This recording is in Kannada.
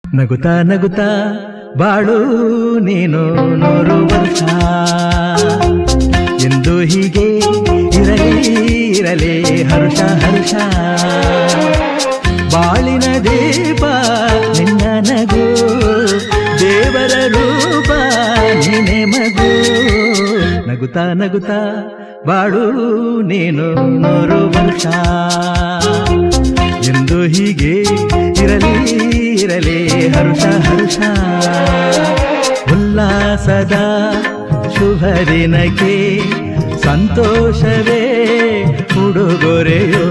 ನಗುತ್ತಾ ನಗುತ್ತಾ ಬಾಳು ನೀನು 100 ವರ್ಷ ಎಂದು ಹೀಗೆ ಇರಲಿ ಇರಲಿ ಹರ್ಷ ಹರ್ಷ ಬಾಳಿನ ದೀಪ ನಿನ್ನ ನಗು ದೇವರ ರೂಪ ನೀನೆ ಮಗು ನಗುತ್ತಾ ನಗುತ್ತಾ ಬಾಳು ನೀನು 100 ವರ್ಷ ಎಂದು ಹೀಗೆ ಇರಲಿ ಇರಲಿ ಹರ್ಷ ಹರ್ಷ ಉಲ್ಲಾಸದ ಶುಭ ದಿನಕ್ಕೆ ಸಂತೋಷವೇ ಉಡುಗೊರೆಯೋ